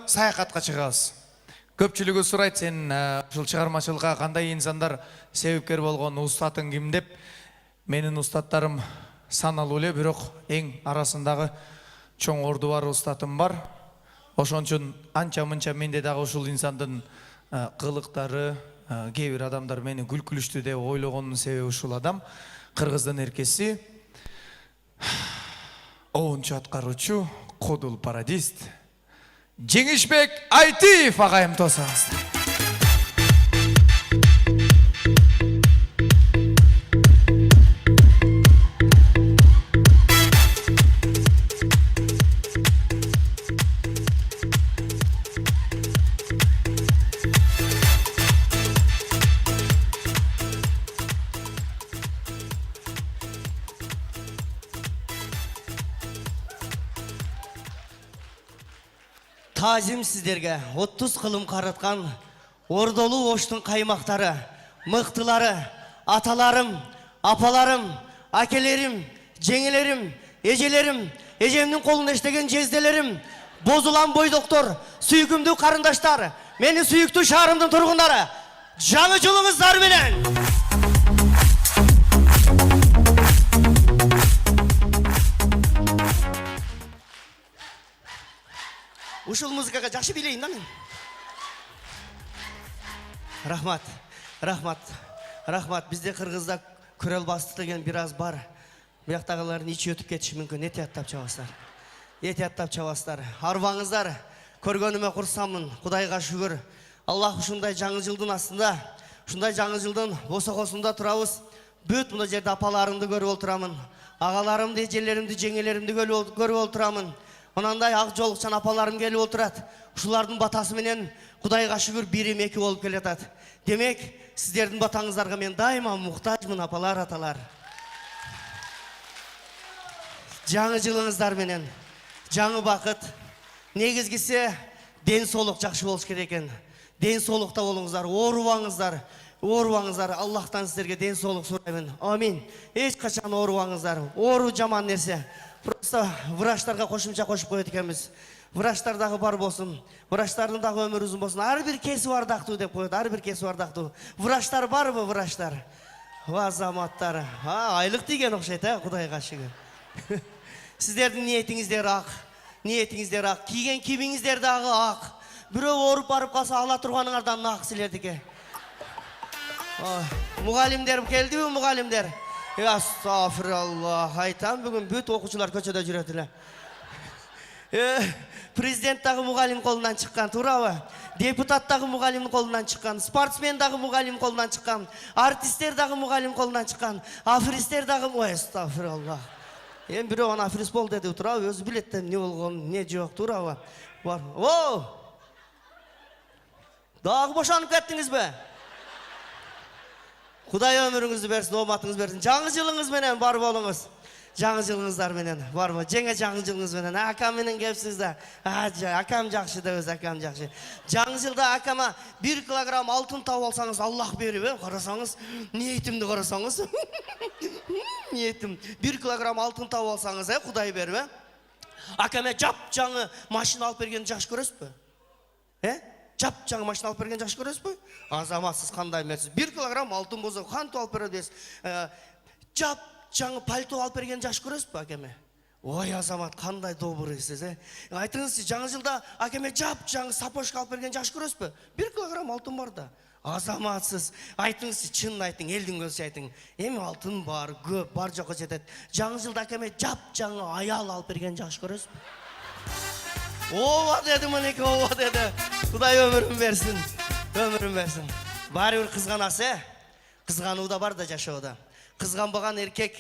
саякатка чыгабыз. Көпчүлүгү сурайт, сен ушул чыгармачылыкка кандай инсандар себепкер болгон, устатың ким деп. Менин устаттарым саналуу эле, бирок эң арасындагы чоң орду бар устатым бар. Ошон үчүн анча-мынча менде дагы ушул инсандын кылыктары, кээ бир адамдар мени күлкүлүштү деп ойлогонунун себеби ушул адам. Кыргыздын эркеси, оончу аткаруучу, кодул пародист Жеңишбек Айтиев агайым тосаңыз. Тазим сіздерге 30 қылым қаратқан ордолу оштың қаймақтары, мықтылары, аталарым, апаларым, әкелерім, жеңелерім, ежелерім, ежемнің қолында іштеген жезделерім, бозулан бой доктор, сүйкімді қарындаштар, мені сүйікті шарымдың тұрғындары, жаңы жылыңыздар менен. Ушул музыкага жакшы билейин да мен. Рахмат, рахмат, рахмат. Бизде Кыргызда көрөл басты деген бир аз бар. Бияктагылардын ичи өтүп кетиши мүмкүн. Этияттап чабасыздар. Этияттап чабасыздар. Арбаңыздар. Көргөнүмө курсаммын. Кудайга шүгүр. Аллах ушундай жаңы жылдын астында, ушундай жаңы жылдын босокосунда турабыз. Бүт мына жерде апаларымды көрүп отурамын. Агаларымды, эжелеримди, жеңелеримди көрүп отурамын. Онандай ак жолукчан апаларым келип отурат. Ушулардын батасы менен Кудайга шүгүр бирим эки болуп келатат. Демек, сиздердин батаңыздарга мен дайыма муктажмын, апалар, аталар. Жаңы жылыңыздар менен жаңы бакыт. Негизгиси ден соолук жакшы болуш керек экен. Ден соолукта болуңуздар, оорубаңыздар. Оорубаңыздар. Аллахтан сиздерге ден соолук сураймын. Амин. Эч качан оорубаңыздар. Оору жаман нерсе. Просто врачтарга кошумча кошуп коет экенбиз. Врачтар дагы бар болсун, врачтардын дагы өмүрү узун болсун. Ар бир кесип ардактуу деп коет, ар бир кесип ардактуу. Врачтар барбы, врачтар? Азаматтар. Айлык тийген окшойт, Кудайга шүгүр. Сиздердин ниетиңиздер ак, ниетиңиздер ак, кийген кийимиңиздер дагы ак. Бирөө ооруп барып калса ала турганыңардан ак силердики. Мугалимдер келдиби, мугалимдер? Астагфираллах, айтам бүгүн бүт окуучулар көчөдө жүрөт эле. Президент дагы мугалим колунан чыккан, туурабы? Депутат дагы мугалимдин колунан чыккан, спортсмен дагы мугалим колунан чыккан, артисттер дагы мугалим колунан чыккан, аферисттер дагы, астагфираллах. Бирөө ана аферист бол деди, туурабы? Өзү билет эмне болгонун, эмне жок, туурабы? Бар. Дагы бошонуп кеттиңизби? Кудай өмүрүңүздү берсин, ооматыңыз берсин. Жаңы жылыңыз менен бар болуңуз. Жаңы жылыңыздар менен барбы? Жеңе жаңы жылыңыз менен. Акам менен кепсиз да. Акам жакшы дебиз, акам жакшы. Жаңы жылда акама 1 килограмм алтын тауып алсаңыз, Аллах берип, карасаңыз, ниетимди карасаңыз. Ниетим 1 килограмм алтын тауып алсаңыз, Кудай берип, акаме жап жаңы машина алып бергенди жакшы көрөсүзбү? Жап жаңы машина алып берген жакшы көрөсүзбү? Азаматсыз кандай мерсиз? 1 килограмм алтын болсо кантип алып беребиз? Жап жаңы пальто алып берген жакшы көрөсүзбү акеме? Ой, азамат, кандай добрыйсыз, Айтыңызчы, жаңы жылда акеме жап жаңы сапожка алып берген жакшы көрөсүзбү? 1 килограмм алтын бар да. Азаматсыз, айтыңызчы, чын айтың, элдин көзү айтың. Эми алтын бар, көп, бар жокко жетет. Жаңы жылда акеме жап жаңы аял алып берген жакшы көрөсүзбү? Ооба деди мынеки, ооба деди. Кудай өмүрүн берсин. Өмүрүн берсин. Баары бир кызганасы, кызгануу да бар да жашоодо. Кызганбаган эркек,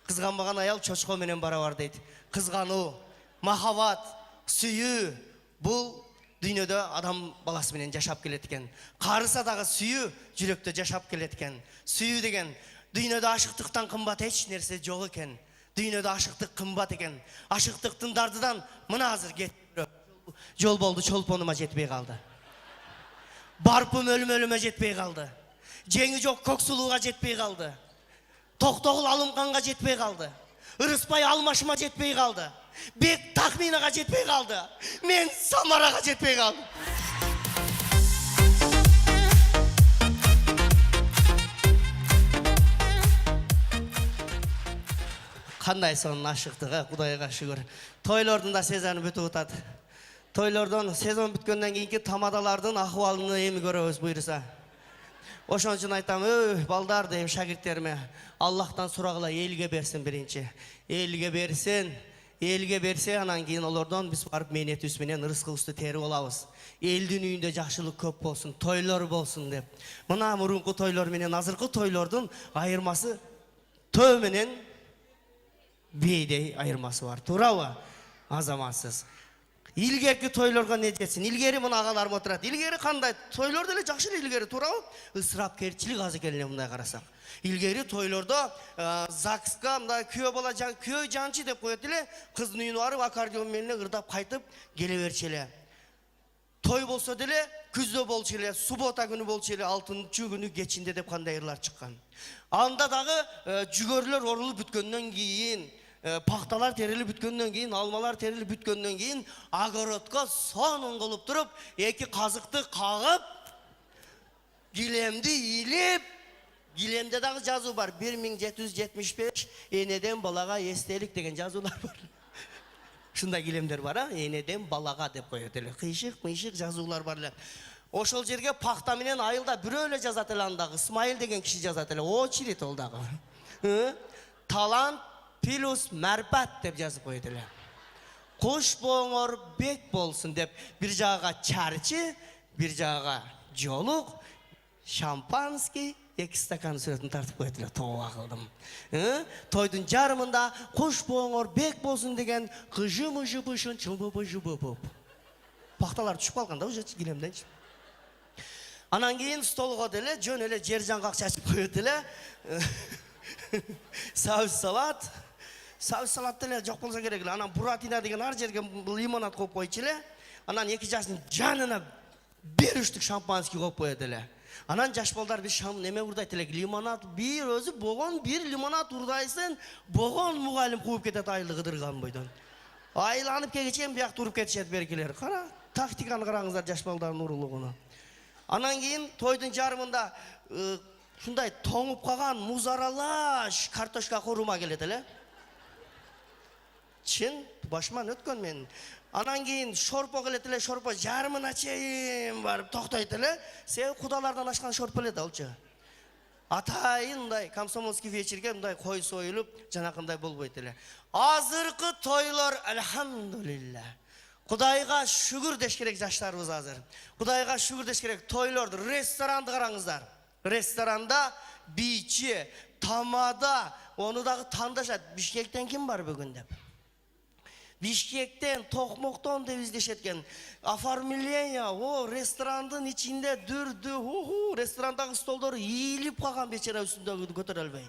кызганбаган аял чочко менен барабар дейт. Кызгануу, махаббат, сүйүү бул дүйнөдө адам баласы менен жашап келет экен. Карыса дагы сүйүү жүрөктө жашап келет экен. Сүйүү деген дүйнөдө ашыктыктан кымбат эч нерсе жок экен. Дүйнөдө ашыктык кымбат экен. Ашыктыктын дардыдан мына азыр кетип жол болду, чолпонума жетпей калды. Барпым өлүмөлүмө жетпей калды. Жеңи жок көк сулууга жетпей калды. Токтогул алымканга жетпей калды. Ырыспай Алмашыма жетпей қалды. Бек Тахминаға жетпей қалды. Мен Самараға жетпей қалдым. Қандай соның ашықтығы, Құдайға шүгір. Тойлардың да сезоны бүтіп ұтады. Тойлардан сезон бүткеннен кейінгі тамадалардың ахуалını еми көреміз бұйырса. Ошон үчүн айтам, балдар дейм шагирттериме, Аллахтан сурагыла элге берсин биринчи. Элге берсе, анан кийин олордон биз барып мээнетибиз менен рызкыбызды терип алабыз. Элдин үйүндө жакшылык көп болсун, тойлор болсун деп. Мына мурунку тойлор менен азыркы тойлордун айырмасы төө менен бейдей айырмасы бар. Туурабы? Азаматсыз. Илгерки тойлорго не жетсин? Илгери мына агаларым отурат. Илгери кандай? Тойлор деле жакшы эле илгери, туурабы? Ысырапкерчилик аз экенин мындай карасак. Илгери тойлордо ЗАГСка мындай күйөө жанчы деп коет эле, кыздын үйүнө барып аккордеон менен ырдап кайтып келе берчү эле. Той болсо деле күздө болчу эле, суббота күнү болчу эле, алтынчы күнү кечинде деп кандай ырлар чыккан. Анда дагы жүгөрлөр орулуп бүткөндөн кийин, пахталар терилип бүткөндөн кийин, алмалар терилип бүткөндөн кийин огородко сонун кылып туруп, эки казыкты кагып, килемди илип, килемде дагы жазуу бар. 1775 энеден балага эстелик деген жазуулар бар. Шундай килемдер бар, энеден балага деп коет эле. Кыйшык жазуулар бар эле. Ошол жерге пахта менен айылда бирөө эле жазат эле, андагы Исмайыл деген киши жазат эле. Очередь ол дагы. Талант плюс мәрпәт деп жазып коет эле. Куш боңор бек болсун деп бир жагага чарчы, бир жагага жолук, шампанский, 2 стакан сүрөтүн тартып коет эле. Тоо кылдым. Тойдун жарымында куш боңор бек болсун деген кыжы-мыжы бышын чылбы-быжы-бып. Пахталар түшүп калганда уже килемденчи. Анан кийин столго деле жөн эле жер жаңгак чачып коет эле. Сауз салат деле жок болсо керек эле. Анан буратино деген ар жерге лимонад коюп койчу эле. Анан эки жаштын жанына 1 үчтүк шампанский коюп коет эле. Анан жаш балдар биз шам неме урдайт элек, лимонад бир өзү богон бир лимонад урдайсың, богон мугалим кууп кетет айылды кыдырган бойдон. Айланып келгечен бияк туруп кетишет беркелер. Кара, тактиканы караңыздар жаш балдардын урулугуну. Анан кийин тойдун жарымында шундай тоңуп калган муз аралаш картошка курума келет эле. Чын башыман өткөн мен. Анан кийин шорпо келет эле, шорпо жарымына чейин барып токтойт эле. Себеби кудалардан ашкан шорпо эле да алчы. Атайын мындай комсомольский вечерге мындай кой союлуп, жанакындай болбойт эле. Азыркы тойлор альхамдулилла. Кудайга шүгүр деш керек жаштарыбыз азыр. Кудайга шүгүр деш керек. Тойлорду, ресторанды караңыздар. Ресторанда бичи, тамада, ону дагы тандашат. Бишкектен ким бар бүгүн деп. Бишкектен, Токмоктон деп издешеткен. Оформление, ресторандын ичинде дүрдү, ресторандагы столдор ийилип калган бечара үстүндөгү көтөрө албай.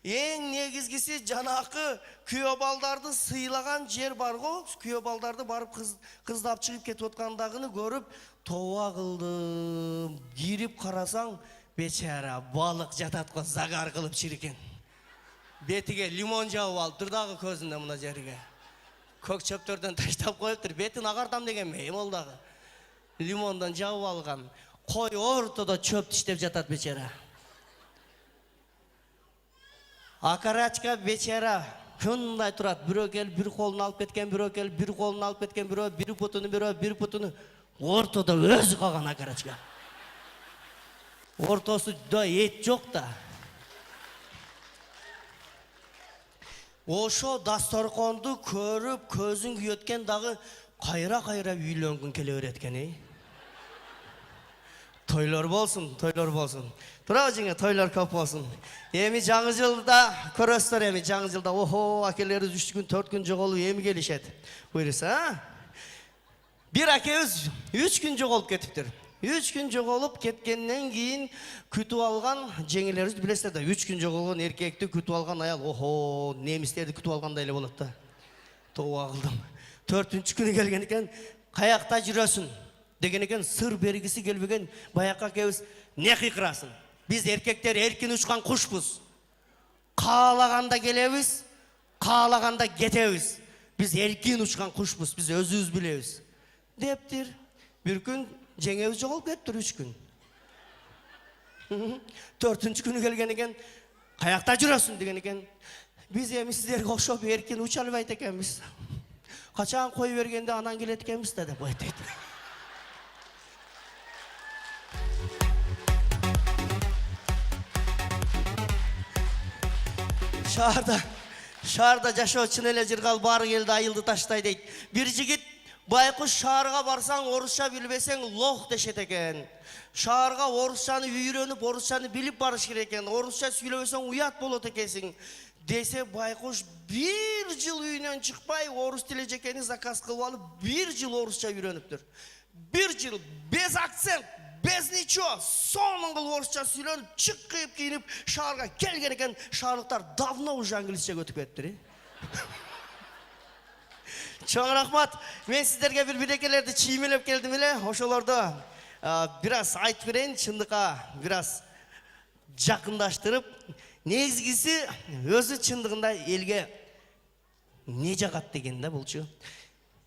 Эң негизгиси жанакы күйөө балдарды сыйлаган жер бар го, күйөө балдарды барып кыздап чыгып кетип аткандыгын көрүп, тооба кылдым. Кирип карасаң, бечара балык жатат го, загар кылып чиркен. Бетиге лимон жабып алыптыр дагы көзүндө мына жерге. Көк чөптөрдөн таштап коюптур, бетин агартам деген мейим ол дагы. Лимондон жабып алган. Кой ортодо чөп тиштеп жатат бечара. Акарачка бечара шундай турат. Бирөө келип бир колун алып кеткен, бирөө келип бир колун алып кеткен, бирөө бир путуну ортодо өзү калган акарачка. Ортосунда эт жок да. Ошо дасторконду көрүп көзүн күйөткөн дагы кайра үйлөнгүн келе береткен, Тойлор болсун. Туурабы жеңе, тойлор көп болсун. Эми жаңы жылда көрөсүздөр, эми жаңы жылда акелерибиз 3 күн 4 күн жоголуп эми келишет. Буйруса, бир акебиз 3 күн жоголуп кетиптир. 3 күн жоголуп кеткенден кийин күтүп алган жеңелерибиз билесиздер да, 3 күн жоголгон эркекти күтүп алган аял, немистерди күтүп алгандай эле болот да. Тооба кылдым. 4-күнү келген экен, каякта жүрөсүн деген экен, сыр бергиси келбеген баякка акебиз не кыйкырасың? Биз эркектер эркин учкан кушпуз. Каалаганда келебиз, Kaalaganda ketebиз. Biz erkin uçkan kuşpuz, biz özüz bilebиz. Deptir. Bir gün jеңебиz жоголуп кетиптир 3 gün. 4-cü günü gelgen eken, kayakta жүрөсүң деген eken. Biz emis sizlerge okşop erkin uça albayt ekenmiz. Kaçan koy vergende anan gelet ekenmiz de dep aytayt. Şaharda жашоо чын эле жыргал баары келди айылды таштай дейт. Bir жигит байкуш шаарга барсаң орусча билбесең лох дешет экен. Шаарга орусчаны үйрөнүп, орусчаны билип барыш керек экен. Орусча сүйлөбөсөң уят болот экенсиң. Десе байкуш 1 жыл үйүнөн чыкпай орус тили жекени заказ кылып алып 1 жыл орусча үйрөнүптүр. 1 жыл без акцент, без ничего, сонун кылып орусча сүйлөнүп, чык кыйып кийинип шаарга келген экен. Шаарлыктар давно уже англисче өтүп кетти. Чоң рахмат. Мен сиздерге бир билекелерди чиймелеп келдим эле. Ошолорду бир аз айтып берейин, чындыкка бир аз жакындаштырып, негизгиси өзү чындыгында элге не жагат деген да булчу.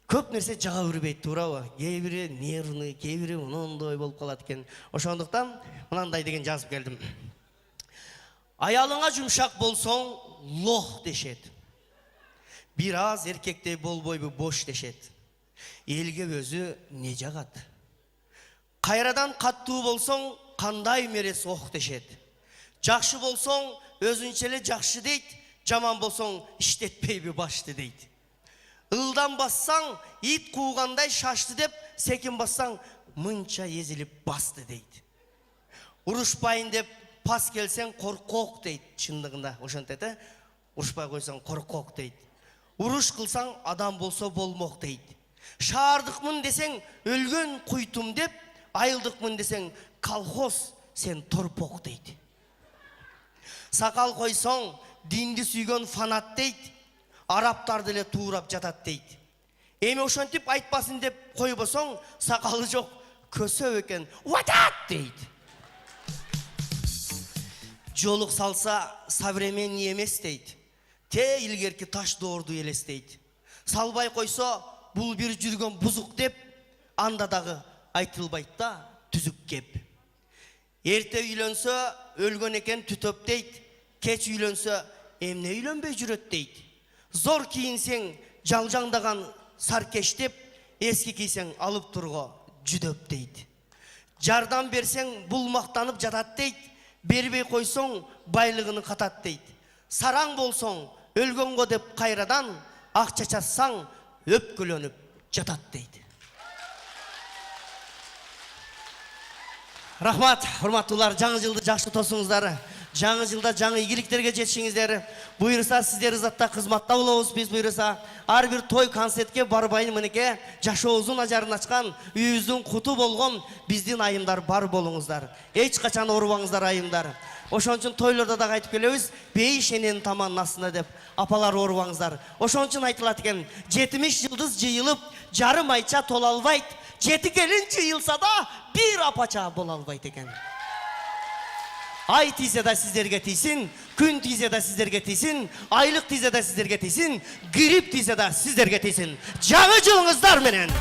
Көп нерсе жага бербейт, туурабы? Кээ бири нервный, кээ бири мондой болуп калат экен. Ошондуктан мынандай деген жазып келдим. Аялыңа жумшак болсоң, лох дешет. Bir az erkekte bolboybu boş deşet. Elge özü ne jagat. Kayradan kattуу bolsoң, kандай мерес ох дешет. Жакшы болсоң, өзүнчеле жакшы дейт, жаман болсоң, иштетпейби башты дейт. Ылдан бассаң, ит куугандай шашты деп, секин бассаң, мынча езилип басты дейт. Урушпайын деп, пас келсең, коркок дейт. Чындыгында ошентет, урушпай койсоң, коркок дейт. Уруш кылсаң адам болсо болмок дейт. Шаардыкмын десең өлгөн куйтум деп, айылдыкмын десең колхоз сен торпок дейт. Сакал койсоң динди сүйгөн фанат дейт. Арабтарды эле туурап жатат дейт. Эми ошентип айтпасын деп койбосоң, сакалы жок көсөп экен. Ватат дейт. Жолук салса современный эмес дейт. Те илгерки таш доорду элестейт. Салбай койсо бул бир жүргөн бузук деп, анда дагы айтылбайт да түзүк кеп. Эрте үйлөнсө өлгөн экен түтөп дейт. Кеч үйлөнсө эмне үйлөнбөй жүрөт дейт. Зор кийинсең жалжаңдаган саркеш деп, эски кийсең алып турго жүдөп дейт. Жардам берсең бул мактанып жатат дейт. Бербей койсоң байлыгын катат дейт. Сараң болсоң өлгөнгө деп кайрадан, акча чатсаң өпкөлөнүп жатат дейт. Рахмат, урматтуулар, жаңы жылды жакшы тосуңуздар. Жаңы жылда жаңы ийгиликтерге жетишиңиздер. Буйрса сиздер затта кызматта болобуз, биз буйрса ар бир той концертке барбайын мынеке жашообуздун ажарын ачкан, үйүбүздүн куту болгон биздин айымдар бар болуңуздар. Эч качан оорубаңыздар айымдар. Ошон үчүн тойлордо да айтып келебиз, бейиш эненин таманын астында деп, апалар оорубаңыздар. Ошон үчүн айтылат экен, 70 жылдыз жыйылып, жарым айча тола албайт, 7 келин жыйылса да, бир апача боло албайт экен. Ай тийсе да сиздерге тийсин, күн тийсе да сиздерге тийсин, айлык тийсе да сиздерге тийсин, грипп тийсе да сиздерге тийсин. Жаңы жылыңыздар менен!